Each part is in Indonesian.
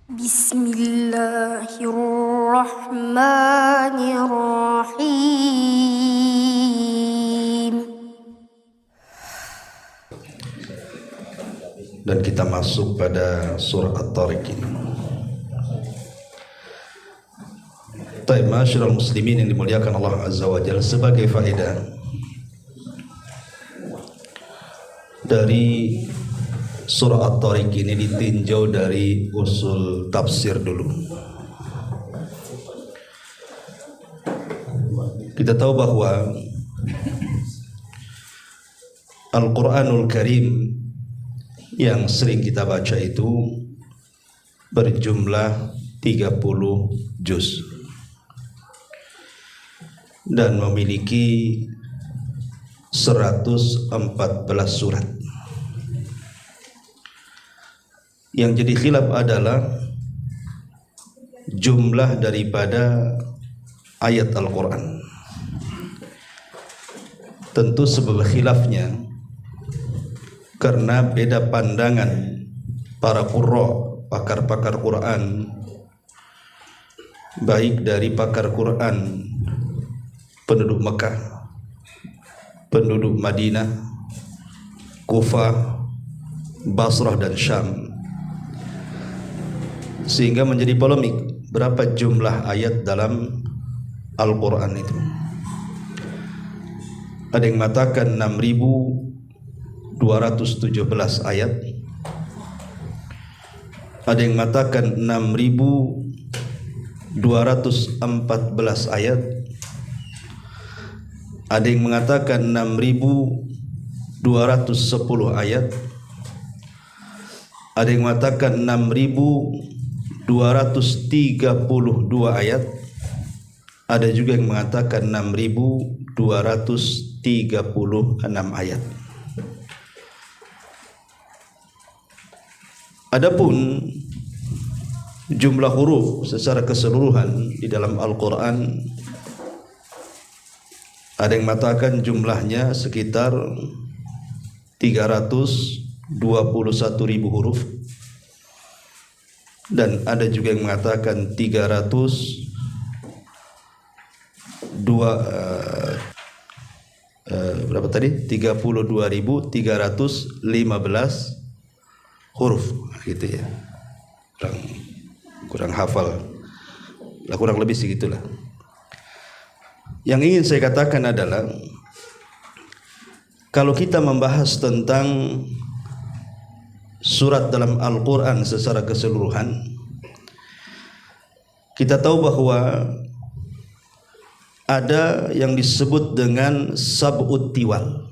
Bismillahirrahmanirrahim. Dan kita masuk pada surah At-Tariq ini. Baik, masyarakat muslimin yang dimuliakan Allah Azza wa Jalla, sebagai faedah dari surah At-Tariq ini ditinjau dari usul tafsir dulu. Kita tahu bahwa Al-Quranul Karim yang sering kita baca itu berjumlah 30 juz dan memiliki 114 surat. Yang jadi khilaf adalah jumlah daripada ayat Al-Quran. Tentu sebab khilafnya karena beda pandangan para qurra, pakar-pakar Quran, baik dari pakar Quran penduduk Mekah, penduduk Madinah, Kufah, Basrah dan Syam, sehingga menjadi polemik berapa jumlah ayat dalam Al-Quran itu. Ada yang mengatakan 6.217 ayat, ada yang mengatakan 6.214 ayat, ada yang mengatakan 6.210 ayat, ada yang mengatakan 6.232 ayat, ada juga yang mengatakan 6.236 ayat. Adapun jumlah huruf secara keseluruhan di dalam Al-Quran, ada yang mengatakan jumlahnya sekitar 321.000 huruf, dan ada juga yang mengatakan 32.315 huruf gitu ya. Kurang hafal lah, kurang lebih segitulah. Yang ingin saya katakan adalah, kalau kita membahas tentang surat dalam Al-Quran secara keseluruhan, kita tahu bahwa ada yang disebut dengan sab'ut tiwal.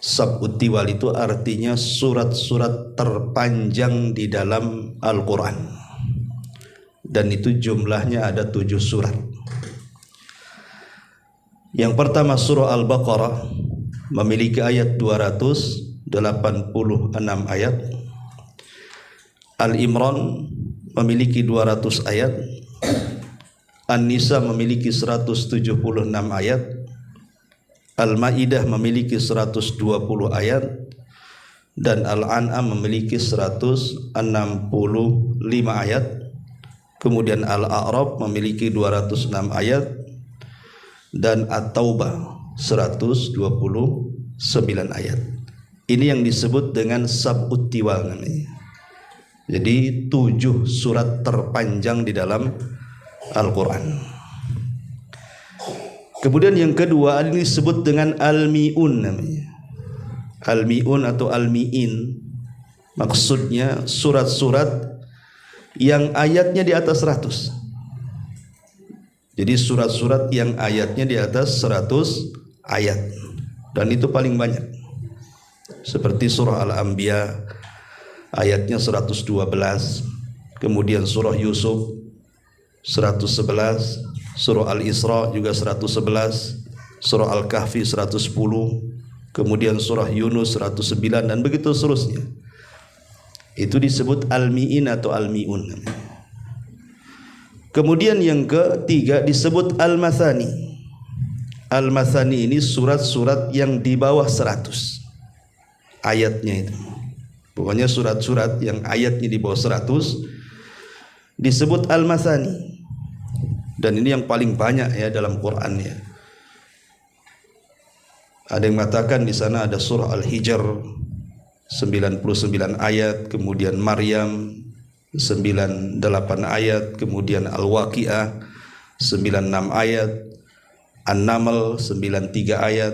Sab'ut tiwal itu artinya surat-surat terpanjang di dalam Al-Quran, dan itu jumlahnya ada 7 surat. Yang pertama surah Al-Baqarah memiliki ayat 286 ayat. Al-Imran memiliki 200 ayat. An-Nisa memiliki 176 ayat. Al-Maidah memiliki 120 ayat, dan Al-An'am memiliki 165 ayat. Kemudian Al-A'raf memiliki 206 ayat, dan At-Taubah 129 ayat. Ini yang disebut dengan sab'ut tiwal namanya. Jadi 7 surat terpanjang di dalam Al-Quran. Kemudian yang kedua, ini disebut dengan Al-Mi'un namanya. Al-Mi'un atau Al-Mi'in, maksudnya surat-surat yang ayatnya di atas 100. Jadi surat-surat yang ayatnya di atas 100 ayat, dan itu paling banyak. Seperti surah Al-Anbiya ayatnya 112, kemudian surah Yusuf 111, surah Al-Isra juga 111, surah Al-Kahfi 110, kemudian surah Yunus 109, dan begitu seterusnya. Itu disebut Al-Mi'in atau Al-Mi'un. Kemudian yang ketiga disebut Al-Mathani. Al-Mathani ini surat-surat yang di bawah 100 ayatnya itu. Pokoknya surat-surat yang ayatnya di bawah 100 disebut al-mathani. Dan ini yang paling banyak ya dalam Quran ya. Ada yang mengatakan di sana ada surah Al-Hijr 99 ayat, kemudian Maryam 98 ayat, kemudian Al-Waqiah 96 ayat, An-Naml 93 ayat,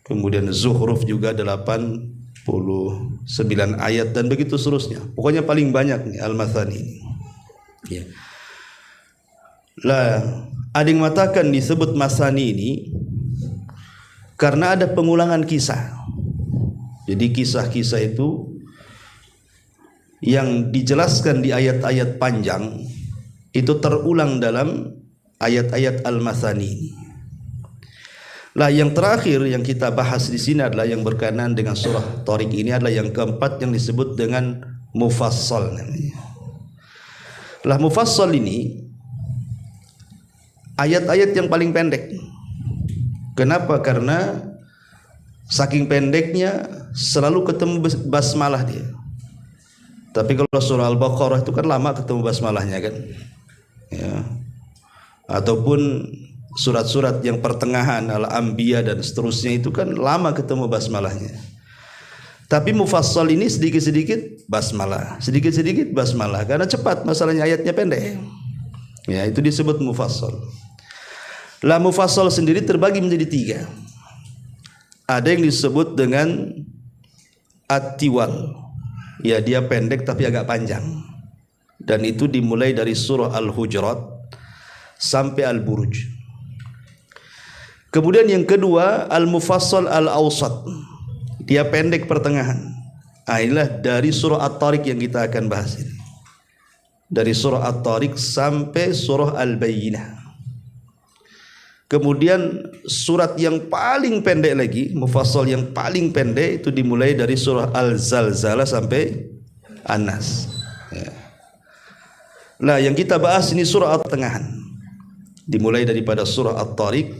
kemudian Zuhruf juga 89 ayat, dan begitu seterusnya. Pokoknya paling banyak nih Al-Mathani ini. Ya. Lah, ada yang mengatakan disebut Mathani ini karena ada pengulangan kisah. Jadi kisah-kisah itu yang dijelaskan di ayat-ayat panjang itu terulang dalam ayat-ayat Al-Mathani ini. Lah yang terakhir yang kita bahas di sini adalah yang berkenaan dengan surah Tariq ini, adalah yang keempat yang disebut dengan Mufassal namanya. Lah Mufassal ini ayat-ayat yang paling pendek. Kenapa? Karena saking pendeknya selalu ketemu basmalah dia. Tapi kalau surah Al-Baqarah itu kan lama ketemu basmalahnya kan. Ya. Ataupun surat-surat yang pertengahan Al-Anbiya dan seterusnya itu kan lama ketemu basmalahnya. Tapi Mufassal ini sedikit-sedikit basmalah, sedikit-sedikit basmalah karena cepat, masalahnya ayatnya pendek. Ya, itu disebut Mufassal. Lah Mufassal sendiri terbagi menjadi 3. Ada yang disebut dengan At-Tiwal. Ya, dia pendek tapi agak panjang. Dan itu dimulai dari surah Al-Hujurat sampai Al-Buruj. Kemudian yang kedua Al-Mufassal Al-Awsat. Dia pendek pertengahan. Inilah dari surah At-Tariq yang kita akan bahas ini. Dari surah At-Tariq sampai surah Al-Bayyinah. Kemudian surat yang paling pendek lagi, Mufassal yang paling pendek itu dimulai dari surah Al-Zalzalah sampai An-Nas. Ya. Nah, yang kita bahas ini surah At-Tengahan. Dimulai daripada surah At-Tariq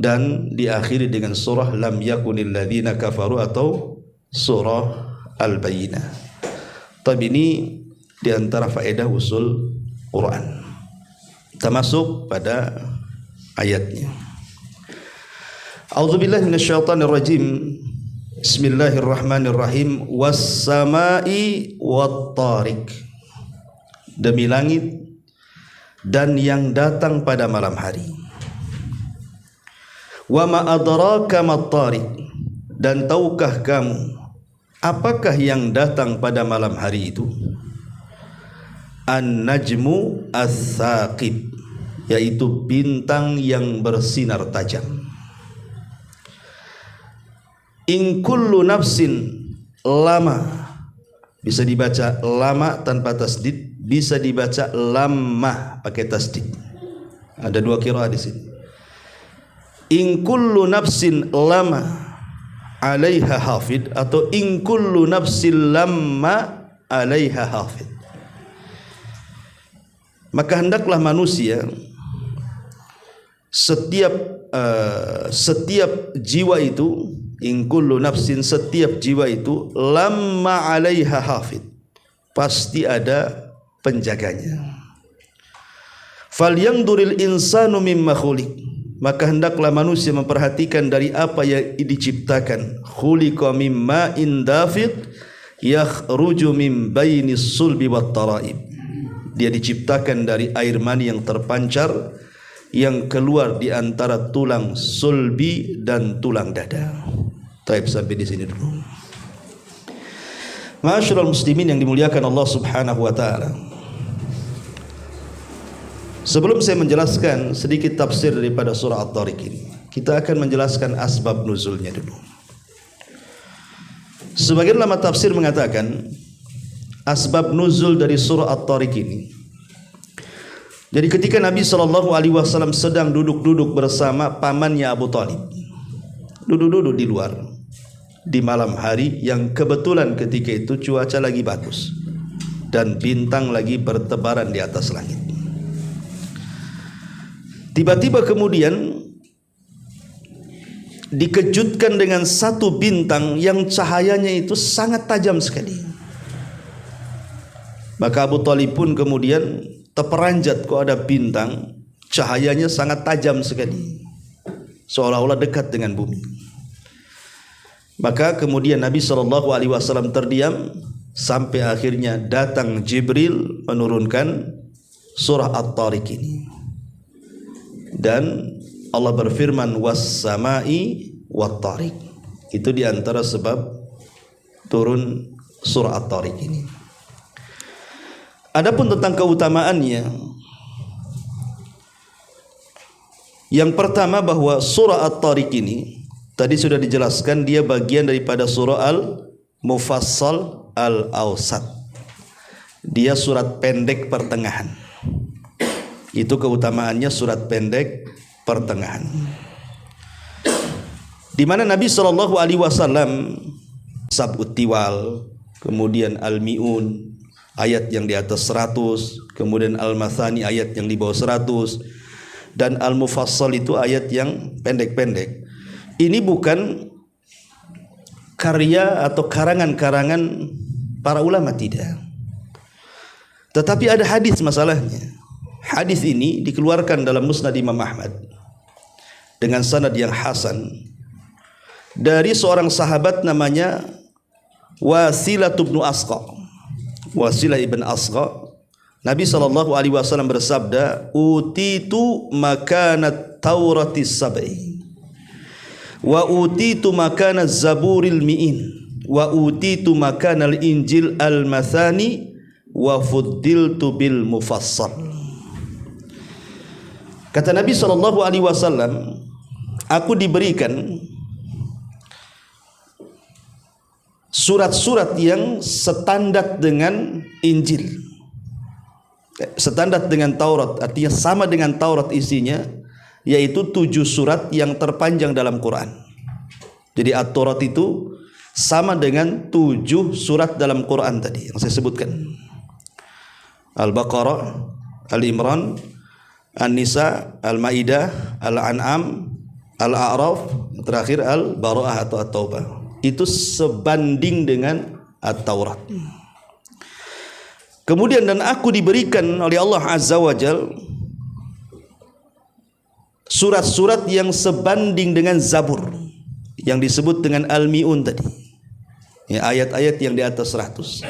dan diakhiri dengan surah Lam Yakunil Ladzina Kafaru atau surah Al-Bayyinah. Tapi ini diantara faedah usul Quran. Kita masuk pada ayatnya. A'udzubillahi minasyaitonirrajim. Bismillahirrahmanirrahim. Was-samai wat-tariq. Demi langit dan yang datang pada malam hari. Wa ma adraka mat-tariq. Dan tahukah kamu apakah yang datang pada malam hari itu? An-najmu as-saqib, yaitu bintang yang bersinar tajam. In kullu nafsin lama, bisa dibaca lama tanpa tasdid, bisa dibaca lamah pakai tasdid. Ada 2 qiraah di sini. In kullu nafsin lama 'alaiha hafid atau in kullu nafsin lamma 'alaiha hafid. Maka hendaklah manusia setiap jiwa itu, in kullu nafsin, setiap jiwa itu lamma 'alaiha hafid, pasti ada penjaganya. Falyanzuril insanu mimma khuliq, maka hendaklah manusia memperhatikan dari apa yang diciptakan. Khuliqa mimma indafiq yakhruju min bainis sulbi wat taraib. Dia diciptakan dari air mani yang terpancar yang keluar di antara tulang sulbi dan tulang dada. Taib, sampai di sini dulu. Ma'asyiral muslimin yang dimuliakan Allah Subhanahu wa taala. Sebelum saya menjelaskan sedikit tafsir daripada surah At-Tariq ini, kita akan menjelaskan asbab nuzulnya dulu. Sebagian ulama tafsir mengatakan asbab nuzul dari surah At-Tariq ini, jadi ketika Nabi SAW sedang duduk-duduk bersama pamannya Abu Talib, duduk-duduk di luar di malam hari yang kebetulan ketika itu cuaca lagi bagus dan bintang lagi bertebaran di atas langit. Tiba-tiba kemudian dikejutkan dengan satu bintang yang cahayanya itu sangat tajam sekali. Maka Abu Thalib pun kemudian terperanjat, kok ada bintang, cahayanya sangat tajam sekali, seolah-olah dekat dengan bumi. Maka kemudian Nabi SAW terdiam sampai akhirnya datang Jibril menurunkan surah At-Tariq ini. Dan Allah berfirman was-samai wat-tariq. Itu diantara sebab turun surah At-Tariq ini. Adapun tentang keutamaannya, yang pertama bahwa surah At-Tariq ini tadi sudah dijelaskan dia bagian daripada surah Al-Mufassal Al-Awsat. Dia surat pendek pertengahan. Itu keutamaannya, surat pendek pertengahan. Di mana Nabi SAW sab'ut tiwal, kemudian al-mi'un, ayat yang di atas 100, kemudian al-mathani, ayat yang di bawah 100, dan al-mufassal itu ayat yang pendek-pendek. Ini bukan karya atau karangan-karangan para ulama, tidak. Tetapi ada hadis masalahnya. Hadis ini dikeluarkan dalam Musnad Imam Ahmad dengan sanad yang hasan dari seorang sahabat namanya Wasilah bin Asqa. Wasilah ibn Asqa. Nabi SAW bersabda, utitu makanat tauratis sab'i wa utitu makanat zaburil mi'in wa utitu makanal injil al-mathani wa fuddiltu bil mufassal. Kata Nabi SAW, aku diberikan surat-surat yang setandar dengan Injil, setandar dengan Taurat, artinya sama dengan Taurat isinya, yaitu 7 surat yang terpanjang dalam Quran. Jadi At-Taurat itu sama dengan 7 surat dalam Quran tadi yang saya sebutkan. Al-Baqarah, Al-Imran, An-Nisa, Al-Maidah, Al-An'am, Al-A'raf, terakhir Al-Bara'ah atau At-Taubah. Itu sebanding dengan At-Taurat. Kemudian dan aku diberikan oleh Allah Azza wa Jal surat-surat yang sebanding dengan Zabur yang disebut dengan Al-Mi'un tadi, ya, ayat-ayat yang di atas 100.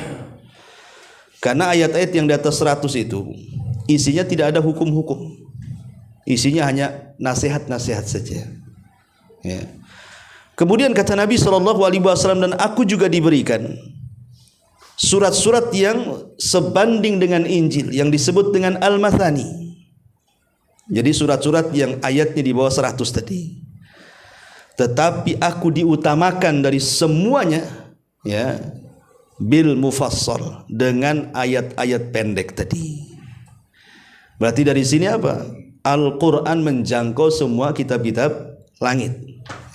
Karena ayat-ayat yang di atas 100 itu isinya tidak ada hukum-hukum, isinya hanya nasihat-nasihat saja, ya. Kemudian kata Nabi SAW, dan aku juga diberikan surat-surat yang sebanding dengan Injil yang disebut dengan Al-Mathani. Jadi surat-surat yang ayatnya di bawah 100 tadi. Tetapi aku diutamakan dari semuanya, ya, bil mufassal, dengan ayat-ayat pendek tadi. Berarti dari sini apa? Al-Quran menjangkau semua kitab-kitab langit.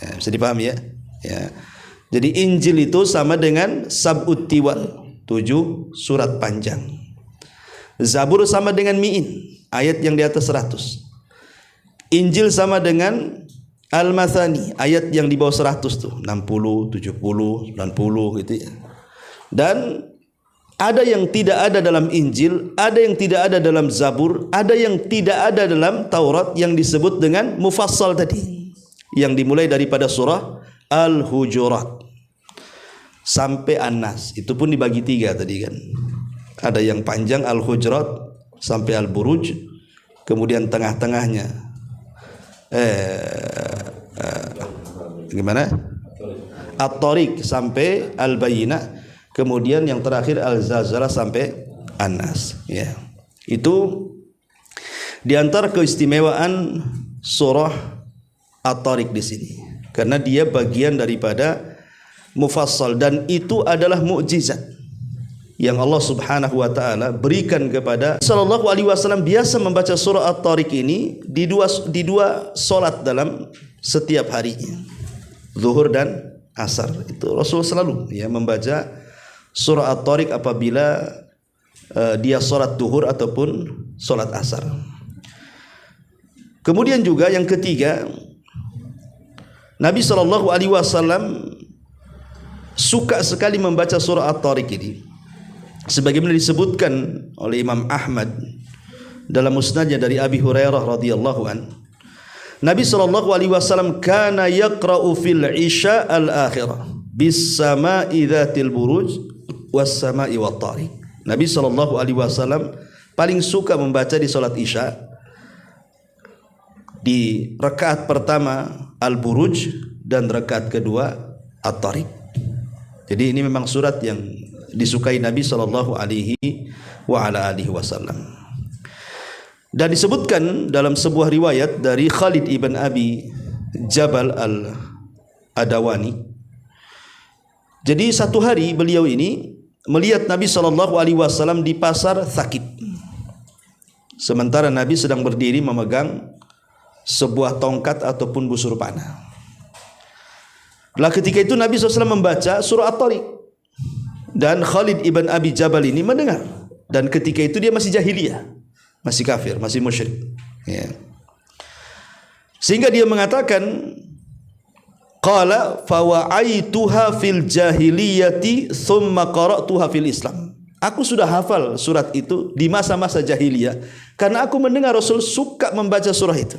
Ya, bisa dipahami ya? Ya. Jadi Injil itu sama dengan sab'ut tiwal, 7 surat panjang. Zabur sama dengan mi'in, ayat yang di atas 100. Injil sama dengan Al-Mathani, ayat yang di bawah 100 tuh, 60, 70, 90 gitu ya. Dan ada yang tidak ada dalam Injil, ada yang tidak ada dalam Zabur, ada yang tidak ada dalam Taurat yang disebut dengan mufassal tadi, yang dimulai daripada surah Al-Hujurat sampai An-Nas. Itu pun dibagi 3 tadi kan. Ada yang panjang Al-Hujurat sampai Al-Buruj, kemudian tengah-tengahnya gimana? At-Tariq sampai Al-Bayyinah, kemudian yang terakhir Al-Zalzalah sampai An-Nas, ya. Itu di antara keistimewaan surah At-Tariq di sini, karena dia bagian daripada mufassal, dan itu adalah mukjizat yang Allah Subhanahu wa taala berikan kepada sallallahu alaihi wasallam. Biasa membaca surah At-Tariq ini di dua salat dalam setiap harinya, zuhur dan asar. Itu Rasul selalu ya membaca surah At-Tariq apabila dia salat zuhur ataupun salat asar. Kemudian juga yang ketiga, Nabi sallallahu alaihi wasallam suka sekali membaca surah At-Tariq ini. sebagaimana disebutkan oleh Imam Ahmad dalam musnadnya dari Abi Hurairah radhiyallahu an, Nabi sallallahu alaihi wasallam kana yaqra'u fil isya al-akhirah bis sama'i dzatil buruj was sama'i wat tariq. Nabi sallallahu alaihi wasallam paling suka membaca di salat isya di rakaat pertama al-buruj dan rakaat kedua at-tariq. Jadi ini memang surat yang disukai Nabi sallallahu alaihi wasallam. Dan disebutkan dalam sebuah riwayat dari Khalid ibn Abi Jabal al-Adawani. Jadi satu hari beliau ini melihat Nabi sallallahu alaihi wasallam di pasar Thaqif. Sementara Nabi sedang berdiri memegang sebuah tongkat ataupun busur panah. Lah ketika itu Nabi SAW membaca surah At-Tariq, dan Khalid ibn Abi Jabal ini mendengar, dan ketika itu dia masih jahiliyah, masih kafir, masih musyrik, ya. Sehingga dia mengatakan, qala fawa'aituha fil jahiliyati thumma qara'tuha fil Islam. Aku sudah hafal surat itu di masa-masa jahiliyah karena aku mendengar Rasul suka membaca surah itu.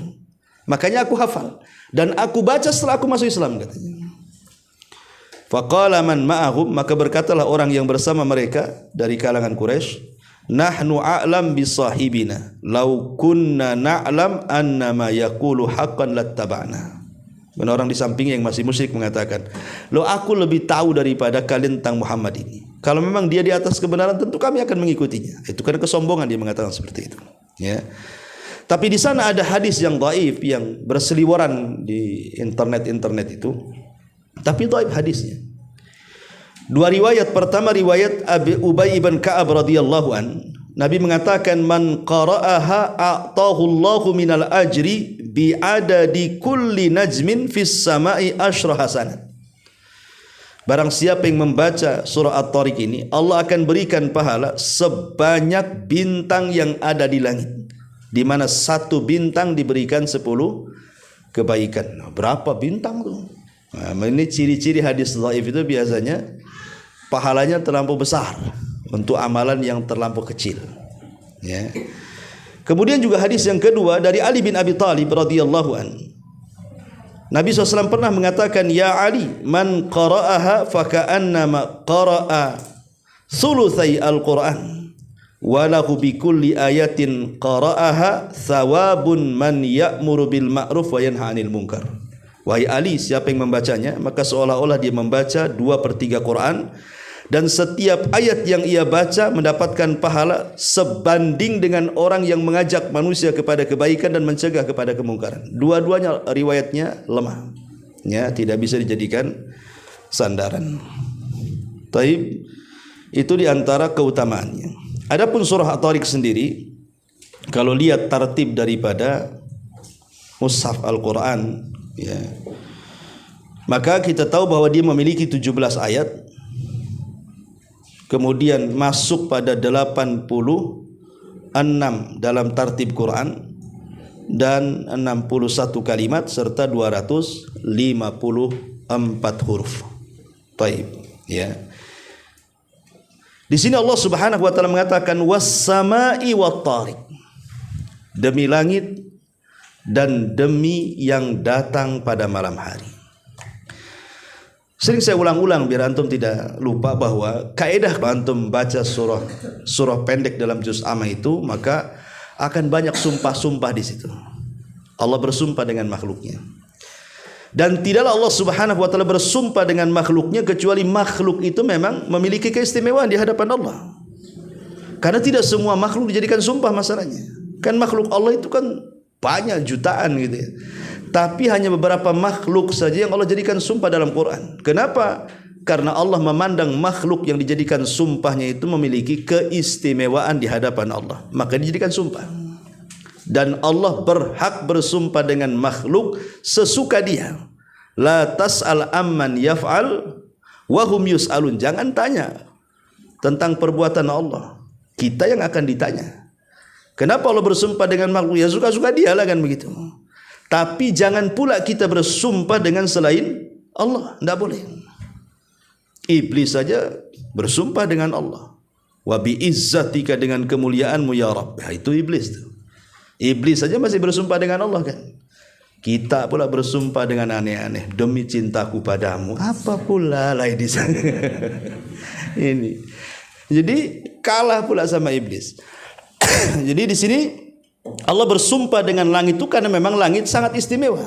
Makanya aku hafal dan aku baca setelah aku masuk Islam, katanya. Faqala man ma'ahum, maka berkatalah orang yang bersama mereka dari kalangan Quraisy, nahnu a'lam bisahibina law kunna na'lam annama yaqulu haqqan lattaba'na. Dan orang di samping yang masih musyrik mengatakan, "Loh, aku lebih tahu daripada kalian tentang Muhammad ini. Kalau memang dia di atas kebenaran, tentu kami akan mengikutinya." Itu kan kesombongan dia mengatakan seperti itu, ya. Tapi di sana ada hadis yang dhaif yang berseliweran di internet itu. Tapi dhaif hadisnya. Dua riwayat. Pertama riwayat Abi Ubay ibn Ka'ab radhiyallahu an, Nabi mengatakan, man qara'aha a'tahu Allahu minal ajri bi adadi kulli najmin fis sama'i asyra hasanat. Barang siapa yang membaca surah At-Tariq ini, Allah akan berikan pahala sebanyak bintang yang ada di langit, di mana satu bintang diberikan 10 kebaikan. Nah, berapa bintang tuh? Nah, ini ciri-ciri hadis dhaif itu biasanya pahalanya terlampau besar untuk amalan yang terlampau kecil, ya. Kemudian juga hadis yang kedua dari Ali bin Abi Thalib radhiyallahu an. Nabi SAW pernah mengatakan, ya Ali, man qara'aha faka'annama qara'a thulutsai al-Qur'an walahu bikulli ayatin qara'aha thawabun man ya'muru bil ma'ruf wa yanha 'anil munkar. Wahai Ali, siapa yang membacanya, maka seolah-olah dia membaca 2/3 Quran, dan setiap ayat yang ia baca mendapatkan pahala sebanding dengan orang yang mengajak manusia kepada kebaikan dan mencegah kepada kemungkaran. Dua-duanya riwayatnya lemah, ya, tidak bisa dijadikan sandaran. Taib, itu diantara keutamaannya. Adapun surah At-Tariq sendiri, kalau lihat tartib daripada mushaf Al-Quran, ya, maka kita tahu bahwa dia memiliki 17 ayat, kemudian masuk pada 86 dalam tartib Quran, dan 61 kalimat serta 254 huruf. Baik, ya. Di sini Allah Subhanahu wa taala mengatakan was-sama'i wat-tariq, demi langit dan demi yang datang pada malam hari. Sering saya ulang-ulang biar antum tidak lupa bahwa kaidah antum baca surah pendek dalam juz amma itu, maka akan banyak sumpah-sumpah di situ. Allah bersumpah dengan makhluknya. Dan tidaklah Allah Subhanahu wa taala bersumpah dengan makhluknya kecuali makhluk itu memang memiliki keistimewaan di hadapan Allah. Karena tidak semua makhluk dijadikan sumpah masalahnya. Kan makhluk Allah itu kan banyak jutaan gitu ya. Tapi hanya beberapa makhluk saja yang Allah jadikan sumpah dalam Quran. Kenapa? Karena Allah memandang makhluk yang dijadikan sumpahnya itu memiliki keistimewaan di hadapan Allah, maka dijadikan sumpah. Dan Allah berhak bersumpah dengan makhluk sesuka dia. La tas'al amman yaf'al wa hum yus'alun. Jangan tanya tentang perbuatan Allah, kita yang akan ditanya. Kenapa Allah bersumpah dengan makhluk? Ya suka-suka dia lah, kan begitu. Tapi jangan pula kita bersumpah dengan selain Allah, tidak boleh. Iblis saja bersumpah dengan Allah, wa bi izzatika dengan kemuliaanmu ya Rabb. Ya, itu iblis tuh. Iblis saja masih bersumpah dengan Allah kan. Kita pula bersumpah dengan aneh-aneh, demi cintaku padamu. Apa pula lain di sana. Ini. Jadi kalah pula sama iblis. Jadi di sini Allah bersumpah dengan langit itu karena memang langit sangat istimewa.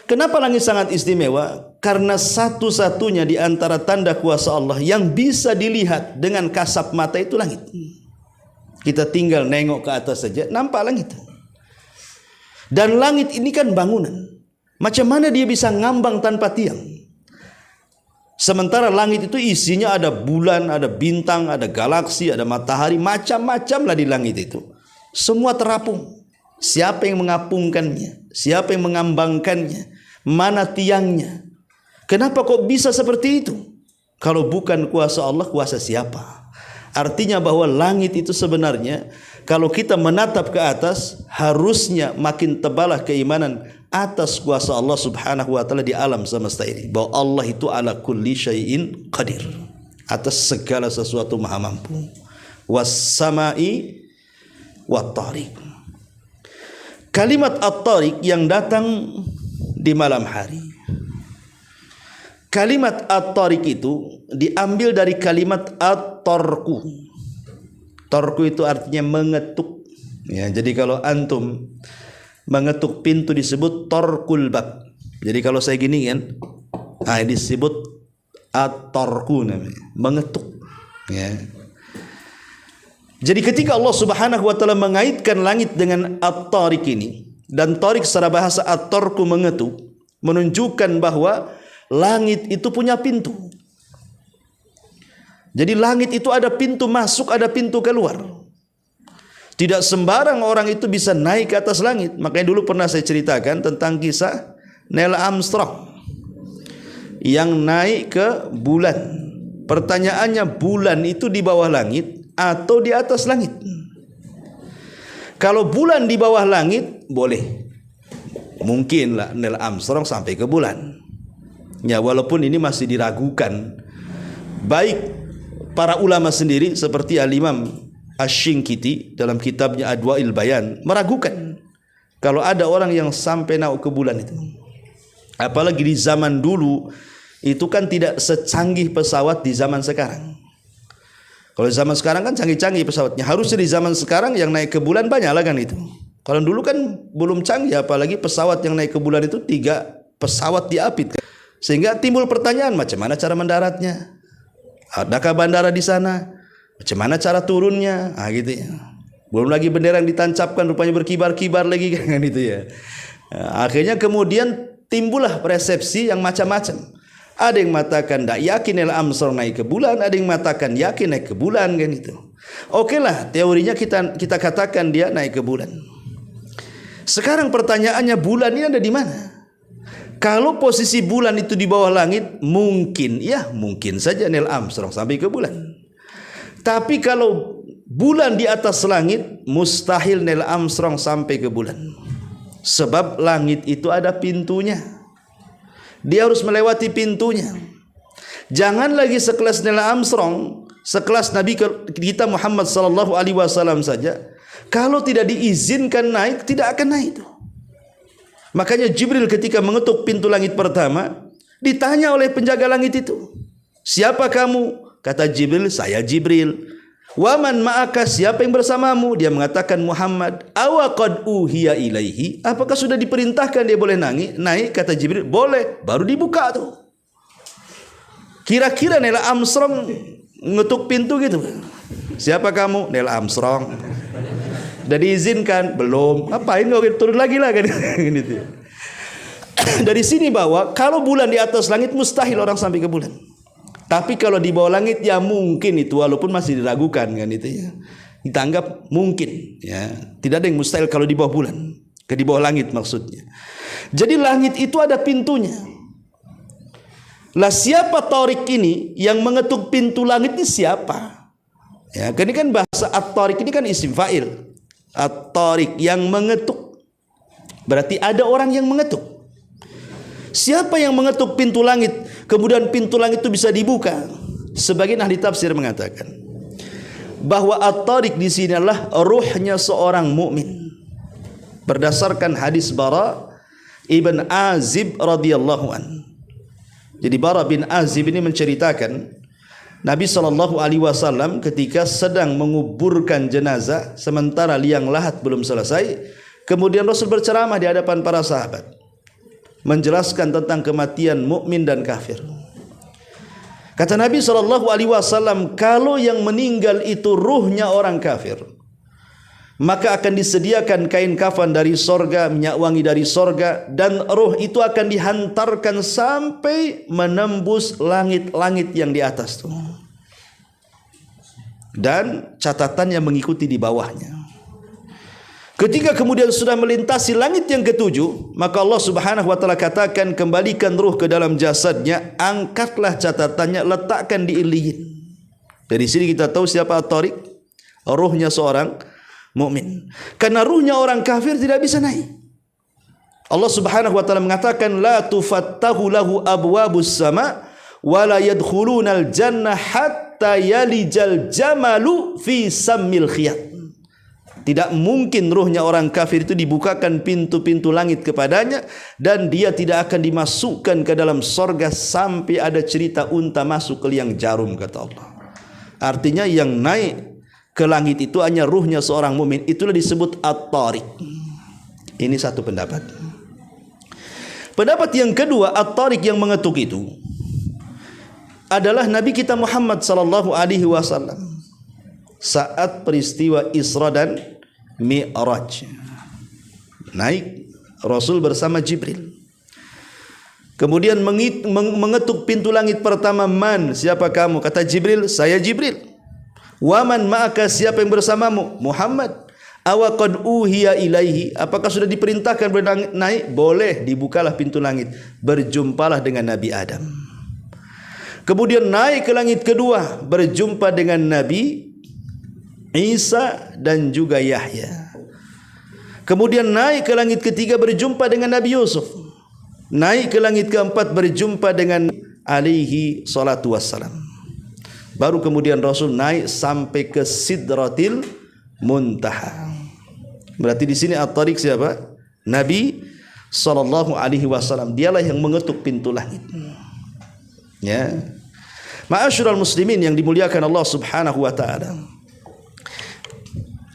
Kenapa langit sangat istimewa? Karena satu-satunya di antara tanda kuasa Allah yang bisa dilihat dengan kasat mata itu langit. Kita tinggal nengok ke atas saja nampak langit. Dan langit ini kan bangunan. Macam mana dia bisa ngambang tanpa tiang? Sementara langit itu isinya ada bulan, ada bintang, ada galaksi, ada matahari, macam-macam lah di langit itu. Semua terapung. Siapa yang mengapungkannya? Siapa yang mengambangkannya? Mana tiangnya? Kenapa kok bisa seperti itu? Kalau bukan kuasa Allah, kuasa siapa? Artinya bahwa langit itu sebenarnya kalau kita menatap ke atas, harusnya makin tebalah keimanan atas kuasa Allah subhanahu wa ta'ala di alam semesta ini. Bahwa Allah itu ala kulli syai'in qadir. Atas segala sesuatu maha mampu. Was-sama'i wat-tariq. Kalimat at-tariq yang datang di malam hari. Kalimat at-tariq itu diambil dari kalimat at-tarku. Tarku itu artinya mengetuk. Ya, jadi kalau antum mengetuk pintu disebut tarkul bab. Jadi kalau saya gini kan, disebut at-tarku namanya, mengetuk. Ya. Jadi ketika Allah Subhanahu wa taala mengaitkan langit dengan at-tariq ini, dan tariq secara bahasa at-tarku mengetuk, menunjukkan bahwa langit itu punya pintu. Jadi langit itu ada pintu masuk, ada pintu keluar. Tidak sembarang orang itu bisa naik ke atas langit. Makanya dulu pernah saya ceritakan tentang kisah Neil Armstrong yang naik ke bulan. Pertanyaannya, bulan itu di bawah langit atau di atas langit? Kalau bulan di bawah langit, boleh. Mungkinlah Neil Armstrong sampai ke bulan. Ya, walaupun ini masih diragukan. Baik para ulama sendiri seperti Al-Imam Asy-Syinkiti dalam kitabnya Adwa'il Bayan meragukan kalau ada orang yang sampai naik ke bulan itu. Apalagi di zaman dulu itu kan tidak secanggih pesawat di zaman sekarang. Kalau zaman sekarang kan canggih-canggih pesawatnya. Harusnya di zaman sekarang yang naik ke bulan banyak lah kan itu. Kalau dulu kan belum canggih, apalagi pesawat yang naik ke bulan itu 3 pesawat diapit. Sehingga timbul pertanyaan, macam mana cara mendaratnya? Adakah bandara di sana? Macam mana cara turunnya? Gitu ya. Belum lagi bendera yang ditancapkan rupanya berkibar-kibar lagi kan itu ya. Akhirnya kemudian timbullah persepsi yang macam-macam. Ada yang mengatakan tidak yakin Neil Armstrong naik ke bulan, ada yang mengatakan yakin naik ke bulan kan itu. Oke lah, teorinya kita katakan dia naik ke bulan. Sekarang pertanyaannya, bulan ini ada di mana? Kalau posisi bulan itu di bawah langit, mungkin saja Neil Armstrong sampai ke bulan. Tapi kalau bulan di atas langit, mustahil Neil Armstrong sampai ke bulan. Sebab langit itu ada pintunya. Dia harus melewati pintunya. Jangan lagi sekelas Neil Armstrong, sekelas Nabi kita Muhammad sallallahu alaihi wasallam saja, kalau tidak diizinkan naik, tidak akan naik itu. Makanya Jibril ketika mengetuk pintu langit pertama, ditanya oleh penjaga langit itu, siapa kamu? Kata Jibril, saya Jibril. Waman ma'aka, siapa yang bersamamu? Dia mengatakan Muhammad. Awaqad uhiya ilaihi, apakah sudah diperintahkan dia boleh naik? Kata Jibril, boleh. Baru dibuka tuh. Kira-kira Neil Armstrong ngetuk pintu gitu. Siapa kamu? Neil Armstrong. Udah diizinkan? Belum. Ngapain kau turun lagi lah kan? Gitu. Dari sini bahwa kalau bulan di atas langit mustahil orang sampai ke bulan. Tapi kalau di bawah langit ya mungkin itu, walaupun masih diragukan kan itu ya. Kita anggap mungkin ya. Tidak ada yang mustahil kalau di bawah bulan. Di bawah langit maksudnya. Jadi langit itu ada pintunya. Lah siapa Tariq ini yang mengetuk pintu langit ini siapa? Ya, ini kan bahasa at-Tariq ini kan isim fa'il. At-Tariq yang mengetuk. Berarti ada orang yang mengetuk. Siapa yang mengetuk pintu langit? Kemudian pintu langit itu bisa dibuka. Sebagian ahli tafsir mengatakan, bahwa at-tariq di sini adalah ruhnya seorang mukmin. Berdasarkan hadis Bara ibn Azib radhiyallahu an. Jadi Bara bin Azib ini menceritakan Nabi SAW ketika sedang menguburkan jenazah sementara liang lahat belum selesai, kemudian Rasul berceramah di hadapan para sahabat menjelaskan tentang kematian mukmin dan kafir. Kata Nabi SAW, kalau yang meninggal itu ruhnya orang kafir, maka akan disediakan kain kafan dari sorga, minyak wangi dari sorga, dan ruh itu akan dihantarkan sampai menembus langit-langit yang di atas tuh. Dan catatannya mengikuti di bawahnya. Ketika kemudian sudah melintasi langit yang ketujuh, maka Allah Subhanahu wa taala katakan, kembalikan ruh ke dalam jasadnya, angkatlah catatannya, letakkan di Illiyin. Dari sini kita tahu siapa at-tariq, ruhnya seorang mukmin. Karena ruhnya orang kafir tidak bisa naik. Allah Subhanahu wa taala mengatakan, la tufattahu lahu abwabus sama wa la yadkhulunal jannah hatta yalijal jamalu fi sammil khiyat. Tidak mungkin ruhnya orang kafir itu dibukakan pintu-pintu langit kepadanya, dan dia tidak akan dimasukkan ke dalam sorga sampai ada cerita unta masuk ke liang jarum, kata Allah. Artinya yang naik ke langit itu hanya ruhnya seorang mukmin. Itulah disebut at-tariq. Ini satu pendapat. Pendapat yang kedua, at-tariq yang mengetuk itu adalah Nabi kita Muhammad sallallahu alaihi wasallam saat peristiwa Isra dan Mi'raj. Naik Rasul bersama Jibril. Kemudian mengetuk pintu langit pertama. Man, siapa kamu? Kata Jibril, saya Jibril. Waman ma'aka, siapa yang bersamamu? Muhammad. Awa qad uhiya ilaihi, apakah sudah diperintahkan naik? Boleh, dibukalah pintu langit. Berjumpalah dengan Nabi Adam. Kemudian naik ke langit kedua, berjumpa dengan Nabi Isa dan juga Yahya. Kemudian naik ke langit ketiga, berjumpa dengan Nabi Yusuf. Naik ke langit keempat, berjumpa dengan alaihi salatu wassalam. Baru kemudian Rasul naik sampai ke Sidratil Muntaha. Berarti di sini at-tariq siapa? Nabi sallallahu alaihi wasallam. Dialah yang mengetuk pintu langit. Ya. Ma'asyiral muslimin yang dimuliakan Allah Subhanahu wa taala.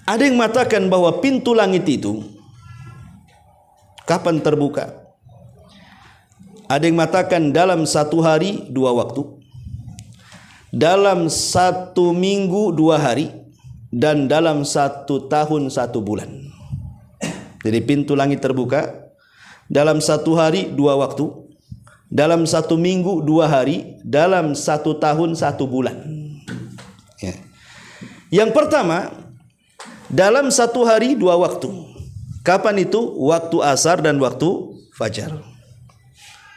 Ada yang mengatakan bahwa pintu langit itu kapan terbuka? Ada yang mengatakan dalam satu hari 2 waktu, dalam 1 minggu 2 hari, dan dalam 1 tahun 1 bulan. Jadi pintu langit terbuka dalam 1 hari 2 waktu, dalam 1 minggu 2 hari, dalam 1 tahun 1 bulan. Ya. Yang pertama, dalam 1 hari 2 waktu. Kapan itu? Waktu asar dan waktu fajar.